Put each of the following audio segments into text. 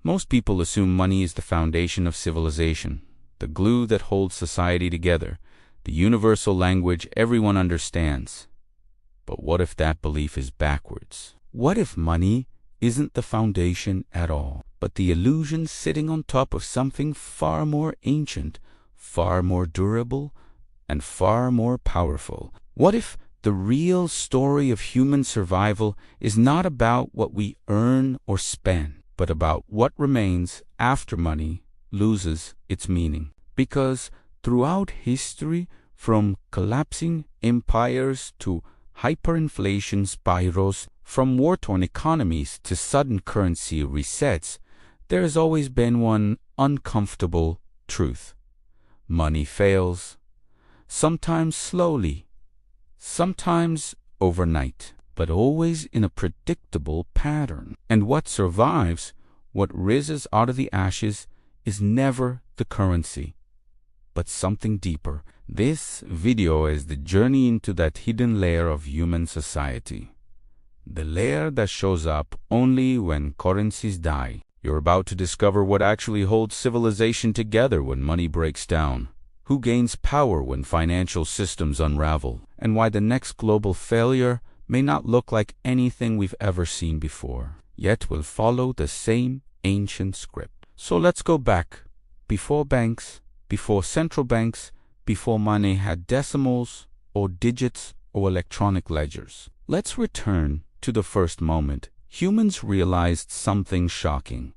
Most people assume money is the foundation of civilization, the glue that holds society together, the universal language everyone understands. But what if that belief is backwards? What if money isn't the foundation at all, but the illusion sitting on top of something far more ancient, far more durable, and far more powerful? What if the real story of human survival is not about what we earn or spend, but about what remains after money loses its meaning? Because throughout history, from collapsing empires to hyperinflation spirals, from war-torn economies to sudden currency resets, there has always been one uncomfortable truth. Money fails, sometimes slowly, sometimes overnight, but always in a predictable pattern. And what survives, what rises out of the ashes, is never the currency, but something deeper. This video is the journey into that hidden layer of human society, the layer that shows up only when currencies die. You're about to discover what actually holds civilization together when money breaks down, who gains power when financial systems unravel, and why the next global failure may not look like anything we've ever seen before, yet will follow the same ancient script. So let's go back, before banks, before central banks, before money had decimals or digits or electronic ledgers. Let's return to the first moment. Humans realized something shocking.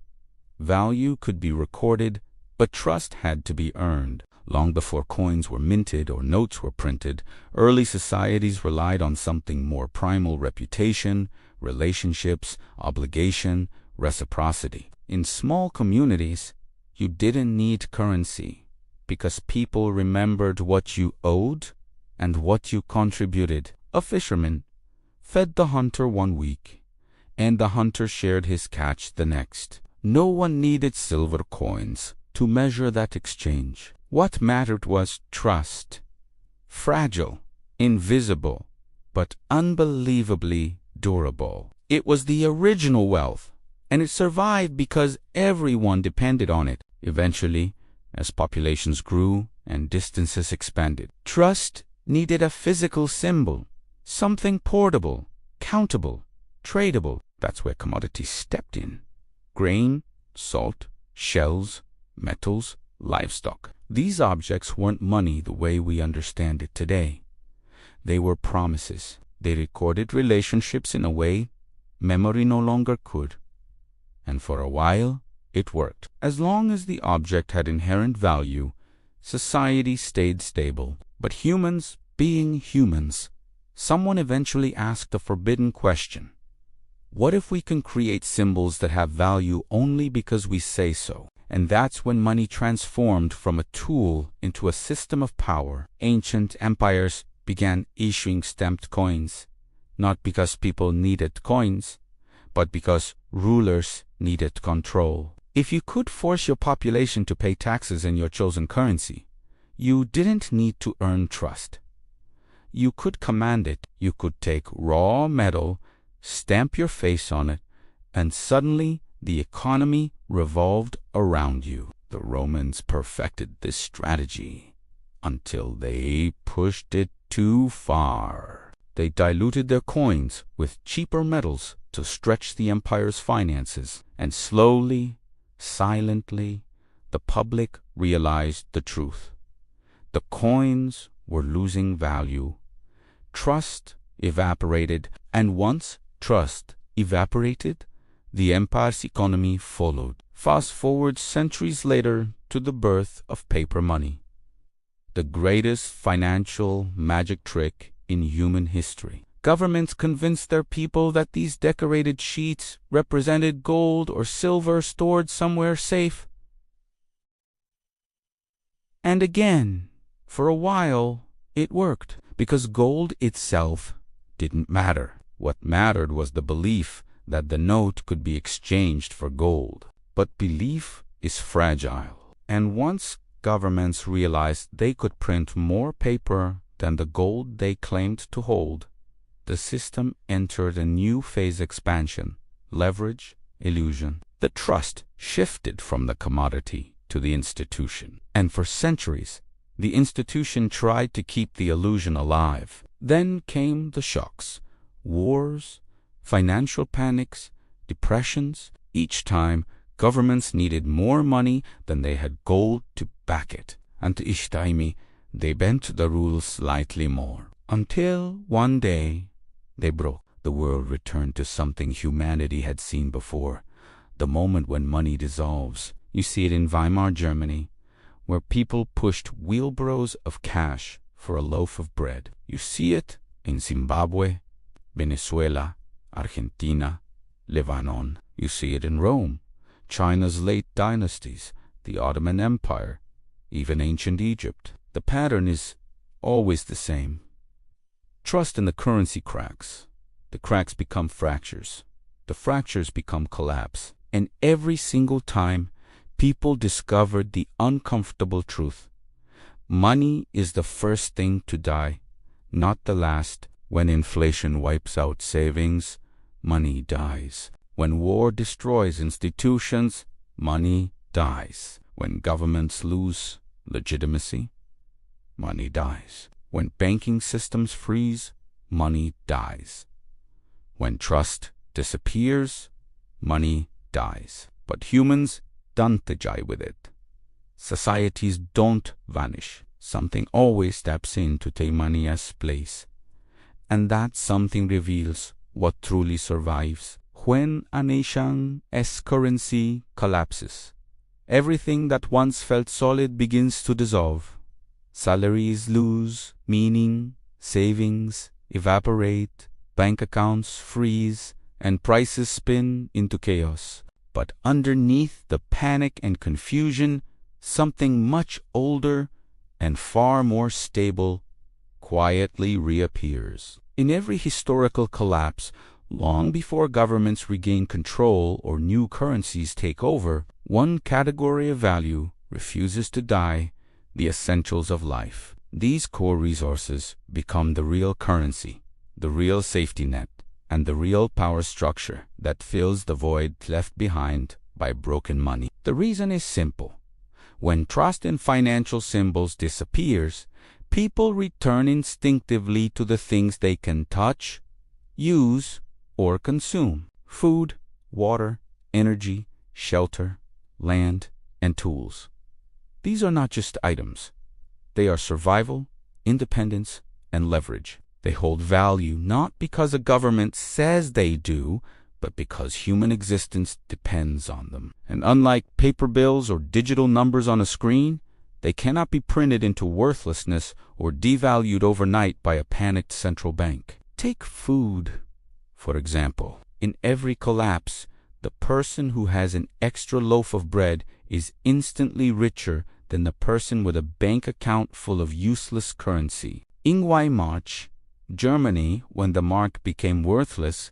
Value could be recorded, but trust had to be earned. Long before coins were minted or notes were printed, early societies relied on something more primal: reputation, relationships, obligation, reciprocity. In small communities, you didn't need currency because people remembered what you owed and what you contributed. A fisherman fed the hunter one week, and the hunter shared his catch the next. No one needed silver coins to measure that exchange. What mattered was trust. Fragile, invisible, but unbelievably durable. It was the original wealth, and it survived because everyone depended on it. Eventually, as populations grew and distances expanded, trust needed a physical symbol, something portable, countable, tradable. That's where commodities stepped in. Grain, salt, shells, metals, livestock. These objects weren't money the way we understand it today. They were promises. They recorded relationships in a way memory no longer could. And for a while, it worked. As long as the object had inherent value, society stayed stable. But humans, being humans, someone eventually asked a forbidden question. What if we can create symbols that have value only because we say so? And that's when money transformed from a tool into a system of power. Ancient empires began issuing stamped coins, not because people needed coins, but because rulers needed control. If you could force your population to pay taxes in your chosen currency, you didn't need to earn trust. You could command it. You could take raw metal, stamp your face on it, and suddenly the economy revolved around you. The Romans perfected this strategy until they pushed it too far. They diluted their coins with cheaper metals to stretch the empire's finances, and slowly, silently, the public realized the truth. The coins were losing value. Trust evaporated, and once trust evaporated, the empire's economy followed. Fast forward centuries later to the birth of paper money, the greatest financial magic trick in human history. Governments convinced their people that these decorated sheets represented gold or silver stored somewhere safe. And again, for a while, it worked, because gold itself didn't matter. What mattered was the belief that the note could be exchanged for gold. But belief is fragile, and once governments realized they could print more paper than the gold they claimed to hold, the system entered a new phase: expansion, leverage, illusion. The trust shifted from the commodity to the institution. And for centuries, the institution tried to keep the illusion alive. Then came the shocks, wars, financial panics, depressions. Each time, governments needed more money than they had gold to back it. And each time, they bent the rules slightly more. Until one day, they broke. The world returned to something humanity had seen before. The moment when money dissolves. You see it in Weimar Germany, where people pushed wheelbarrows of cash for a loaf of bread. You see it in Zimbabwe, Venezuela, Argentina, Lebanon. You see it in Rome, China's late dynasties, the Ottoman Empire, even ancient Egypt. The pattern is always the same. Trust in the currency cracks. The cracks become fractures. The fractures become collapse. And every single time, people discovered the uncomfortable truth. Money is the first thing to die, not the last. When inflation wipes out savings, money dies. When war destroys institutions, money dies. When governments lose legitimacy, money dies. When banking systems freeze, money dies. When trust disappears, money dies. But humans don't die with it. Societies don't vanish. Something always steps in to take money's place. And that something reveals what truly survives. When a nation's currency collapses, everything that once felt solid begins to dissolve. Salaries lose meaning, savings evaporate, bank accounts freeze, and prices spin into chaos. But underneath the panic and confusion, something much older and far more stable quietly reappears. In every historical collapse, long before governments regain control or new currencies take over, one category of value refuses to die: the essentials of life. These core resources become the real currency, the real safety net, and the real power structure that fills the void left behind by broken money. The reason is simple. When trust in financial symbols disappears, people return instinctively to the things they can touch, use, or consume: food, water, energy, shelter, land, and tools. These are not just items. They are survival, independence, and leverage. They hold value not because a government says they do, but because human existence depends on them. And unlike paper bills or digital numbers on a screen, they cannot be printed into worthlessness or devalued overnight by a panicked central bank. Take food, for example. In every collapse, the person who has an extra loaf of bread is instantly richer than the person with a bank account full of useless currency. In Weimar Germany, when the mark became worthless,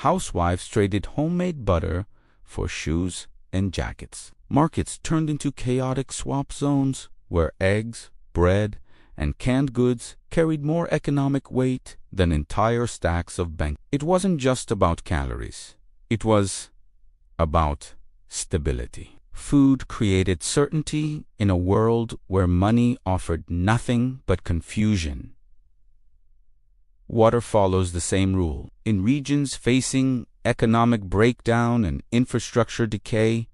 housewives traded homemade butter for shoes and jackets. Markets turned into chaotic swap zones where eggs, bread, and canned goods carried more economic weight than entire stacks of bank. It wasn't just about calories. It was about stability. Food created certainty in a world where money offered nothing but confusion. Water follows the same rule. In regions facing economic breakdown and infrastructure decay,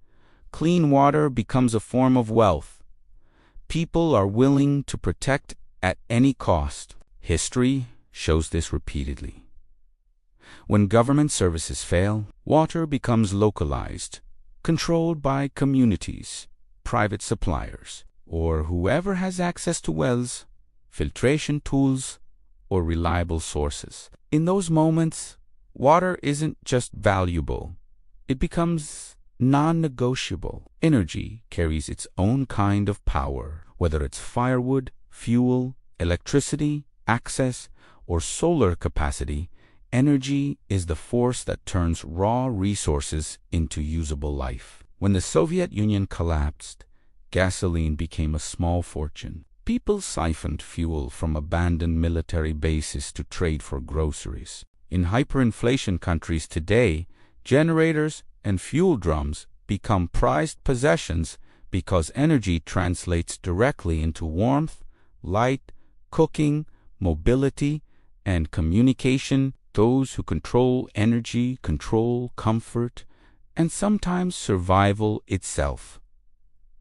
clean water becomes a form of wealth. People are willing to protect at any cost. History shows this repeatedly. When government services fail, water becomes localized, controlled by communities, private suppliers, or whoever has access to wells, filtration tools, or reliable sources. In those moments, water isn't just valuable, it becomes non-negotiable. Energy carries its own kind of power, whether it's firewood, fuel, electricity, access, or solar capacity. Energy is the force that turns raw resources into usable life. When the Soviet Union collapsed, gasoline became a small fortune. People siphoned fuel from abandoned military bases to trade for groceries. In hyperinflation countries today, generators and fuel drums become prized possessions because energy translates directly into warmth, light, cooking, mobility, and communication. Those who control energy control comfort and sometimes survival itself.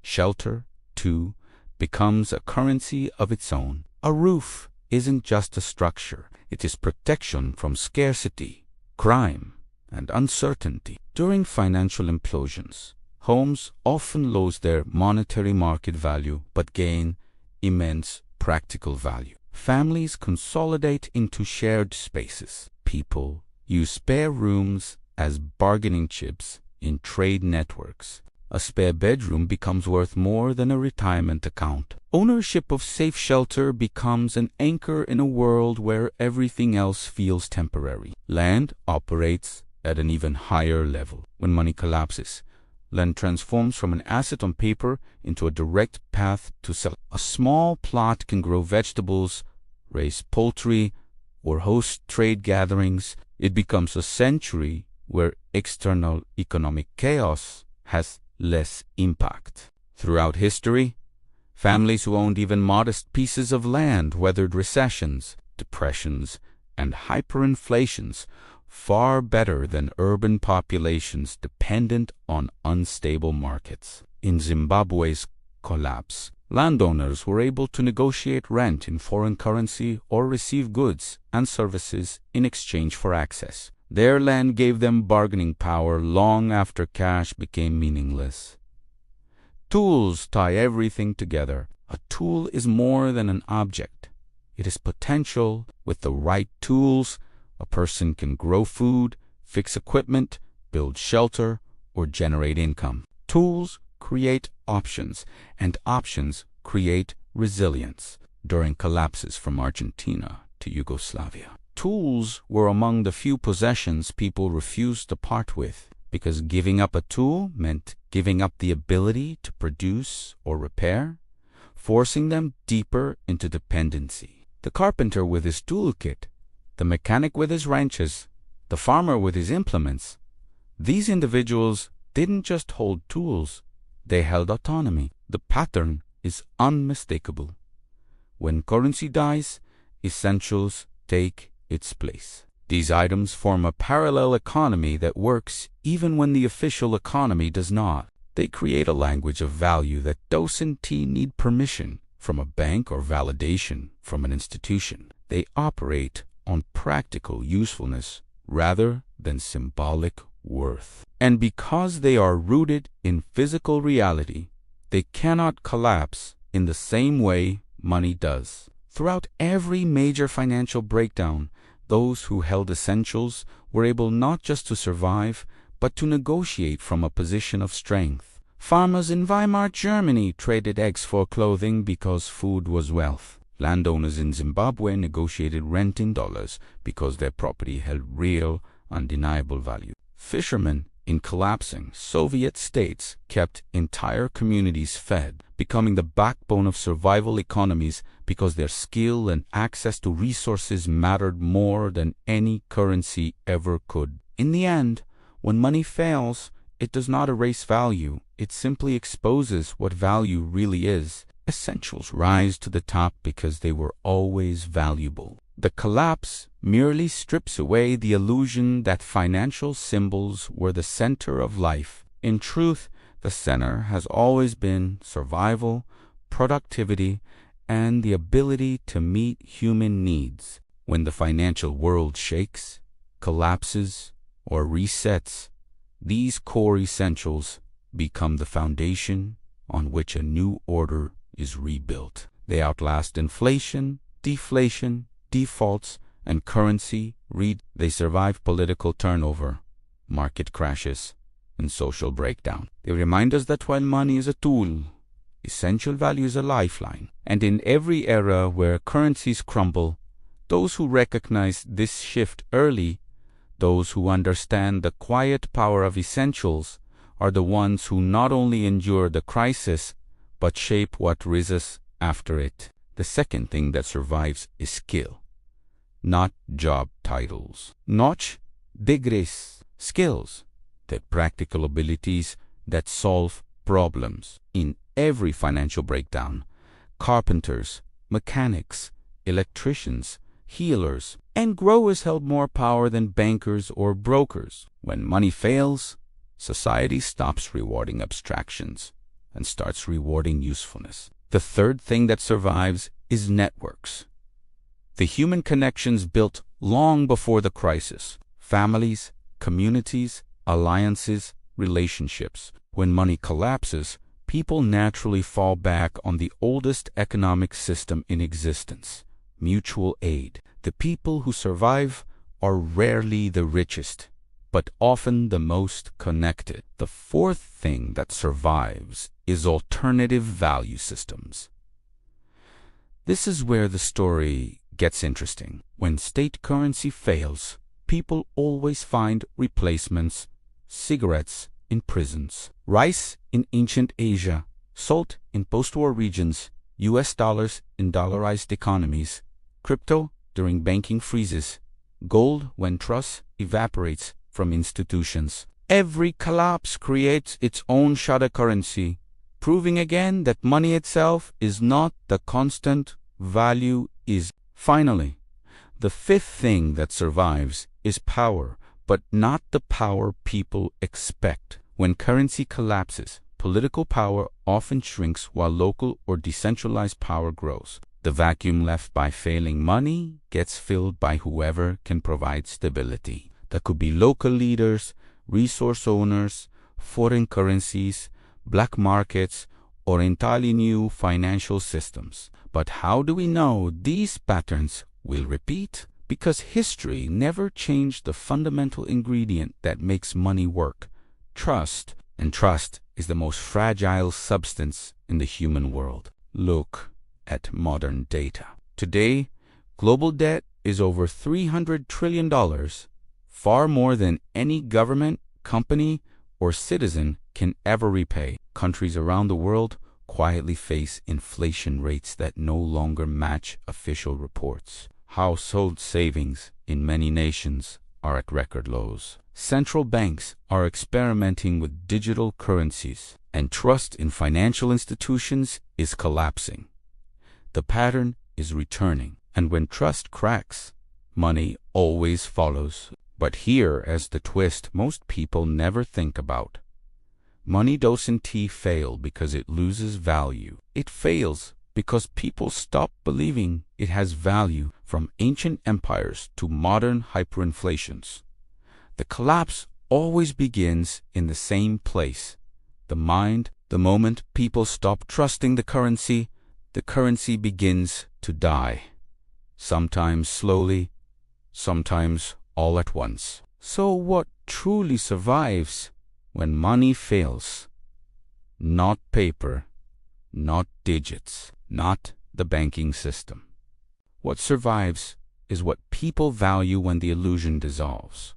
Shelter, too, becomes a currency of its own. A roof isn't just a structure, it is protection from scarcity, crime, and uncertainty. During financial implosions, homes often lose their monetary market value but gain immense practical value. Families consolidate into shared spaces. People use spare rooms as bargaining chips in trade networks. A spare bedroom becomes worth more than a retirement account. Ownership of safe shelter becomes an anchor in a world where everything else feels temporary. Land operates at an even higher level. When money collapses, land transforms from an asset on paper into a direct path to sell. A small plot can grow vegetables, raise poultry, or host trade gatherings. It becomes a sanctuary where external economic chaos has less impact. Throughout history, families who owned even modest pieces of land weathered recessions, depressions, and hyperinflations far better than urban populations dependent on unstable markets. In Zimbabwe's collapse, landowners were able to negotiate rent in foreign currency or receive goods and services in exchange for access. Their land gave them bargaining power long after cash became meaningless. Tools tie everything together. A tool is more than an object. It is potential. With the right tools, a person can grow food, fix equipment, build shelter, or generate income. Tools create options, and options create resilience. During collapses from Argentina to Yugoslavia, tools were among the few possessions people refused to part with, because giving up a tool meant giving up the ability to produce or repair, forcing them deeper into dependency. The carpenter with his toolkit, the mechanic with his wrenches, the farmer with his implements, these individuals didn't just hold tools, they held autonomy. The pattern is unmistakable. When currency dies, essentials take its place. These items form a parallel economy that works even when the official economy does not. They create a language of value that doesn't need permission from a bank or validation from an institution. They operate on practical usefulness rather than symbolic worth. And because they are rooted in physical reality, they cannot collapse in the same way money does. Throughout every major financial breakdown, those who held essentials were able not just to survive, but to negotiate from a position of strength. Farmers in Weimar Germany traded eggs for clothing because food was wealth. Landowners in Zimbabwe negotiated rent in dollars because their property held real, undeniable value. Fishermen in collapsing Soviet states kept entire communities fed, becoming the backbone of survival economies because their skill and access to resources mattered more than any currency ever could. In the end, when money fails, it does not erase value, it simply exposes what value really is. Essentials rise to the top because they were always valuable. The collapse merely strips away the illusion that financial symbols were the center of life. In truth, the center has always been survival, productivity, and the ability to meet human needs. When the financial world shakes, collapses, or resets, these core essentials become the foundation on which a new order is rebuilt. They outlast inflation, deflation, defaults, and currency. They survive political turnover, market crashes, and social breakdown. They remind us that while money is a tool, essential value is a lifeline. And in every era where currencies crumble, those who recognize this shift early, those who understand the quiet power of essentials, are the ones who not only endure the crisis, but shape what rises after it. The second thing that survives is skill, not job titles. Notch, degrees, skills. the practical abilities that solve problems. In every financial breakdown, carpenters, mechanics, electricians, healers, and growers held more power than bankers or brokers. When money fails, society stops rewarding abstractions and starts rewarding usefulness. The third thing that survives is networks. The human connections built long before the crisis. Families, communities, alliances, relationships. When money collapses, people naturally fall back on the oldest economic system in existence: mutual aid. The people who survive are rarely the richest, but often the most connected. The fourth thing that survives is alternative value systems. This is where the story gets interesting. When state currency fails, people always find replacements: cigarettes in prisons, rice in ancient Asia, salt in post-war regions, US dollars in dollarized economies, crypto during banking freezes, gold when trust evaporates from institutions. Every collapse creates its own shadow currency, proving again that money itself is not the constant, value is. Finally, the fifth thing that survives is power, but not the power people expect. When currency collapses, political power often shrinks while local or decentralized power grows. The vacuum left by failing money gets filled by whoever can provide stability. That could be local leaders, resource owners, foreign currencies, black markets, or entirely new financial systems. But how do we know these patterns will repeat? Because history never changed the fundamental ingredient that makes money work: trust. And trust is the most fragile substance in the human world. Look at modern data. Today, global debt is over $300 trillion, far more than any government, company, or citizen can ever repay. Countries around the world quietly face inflation rates that no longer match official reports. Household savings in many nations are at record lows. Central banks are experimenting with digital currencies, and trust in financial institutions is collapsing. The pattern is returning, and when trust cracks, money always follows. But here is the twist most people never think about. Money doesn't fail because it loses value. It fails because people stop believing it has value. From ancient empires to modern hyperinflations, the collapse always begins in the same place: the mind. The moment people stop trusting the currency begins to die. Sometimes slowly, sometimes all at once. So what truly survives when money fails? Not paper, not digits, not the banking system. What survives is what people value when the illusion dissolves: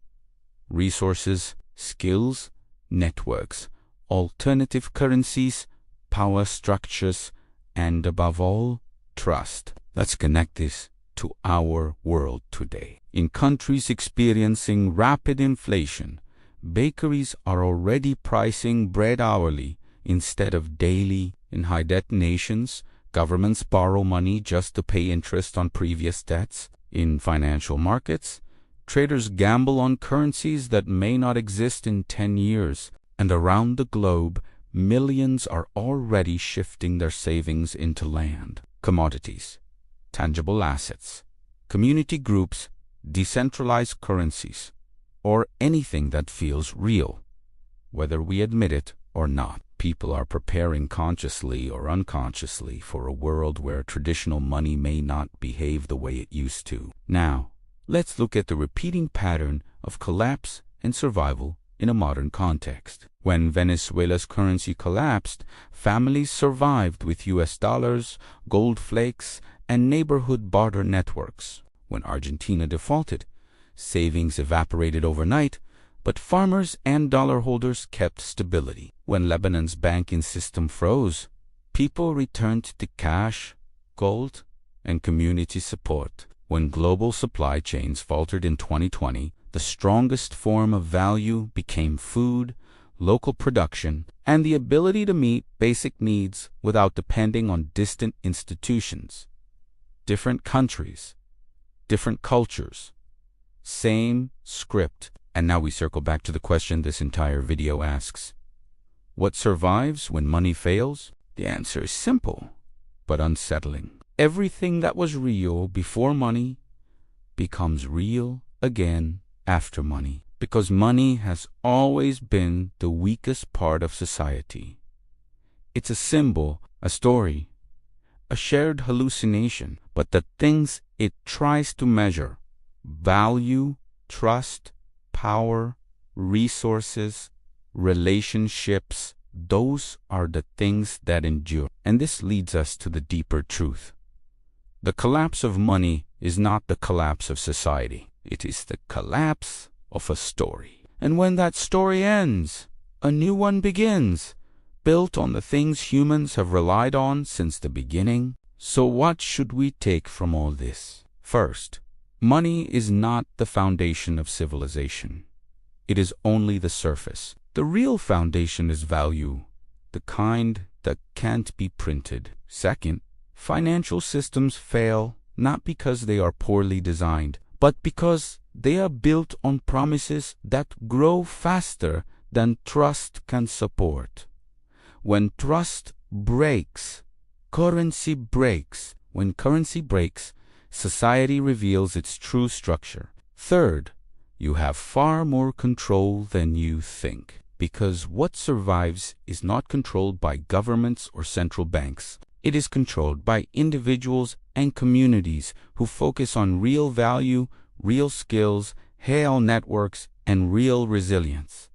resources, skills, networks, alternative currencies, power structures, and above all, trust. Let's connect this to our world today. In countries experiencing rapid inflation, bakeries are already pricing bread hourly instead of daily. In high-debt nations, governments borrow money just to pay interest on previous debts. In financial markets, traders gamble on currencies that may not exist in 10 years. And around the globe, millions are already shifting their savings into land, commodities, tangible assets, community groups, decentralized currencies, or anything that feels real, whether we admit it or not. People are preparing consciously or unconsciously for a world where traditional money may not behave the way it used to. Now, let's look at the repeating pattern of collapse and survival in a modern context. When Venezuela's currency collapsed, families survived with US dollars, gold flakes, and neighborhood barter networks. When Argentina defaulted, savings evaporated overnight, but farmers and dollar holders kept stability. When Lebanon's banking system froze, people returned to cash, gold, and community support. When global supply chains faltered in 2020, the strongest form of value became food, local production, and the ability to meet basic needs without depending on distant institutions. Different countries, different cultures, same script. And now we circle back to the question this entire video asks. What survives when money fails? The answer is simple, but unsettling. Everything that was real before money becomes real again after money, because money has always been the weakest part of society. It's a symbol, a story, a shared hallucination, but the things it tries to measure, value, trust, power, resources, relationships, those are the things that endure. And this leads us to the deeper truth. The collapse of money is not the collapse of society. It is the collapse of a story. And when that story ends, a new one begins, built on the things humans have relied on since the beginning. So what should we take from all this? First, money is not the foundation of civilization. It is only the surface. The real foundation is value, the kind that can't be printed. Second, financial systems fail not because they are poorly designed, but because they are built on promises that grow faster than trust can support. When trust breaks, currency breaks. When currency breaks, society reveals its true structure. Third, you have far more control than you think, because what survives is not controlled by governments or central banks. It is controlled by individuals and communities who focus on real value, real skills, real networks, and real resilience.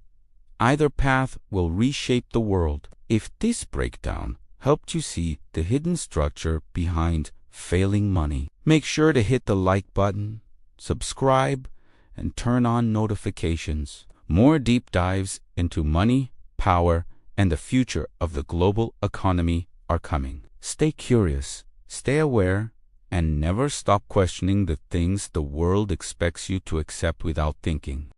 Either path will reshape the world. If this breakdown helped you see the hidden structure behind failing money, make sure to hit the like button, subscribe, and turn on notifications. More deep dives into money, power, and the future of the global economy are coming. Stay curious, stay aware, and never stop questioning the things the world expects you to accept without thinking.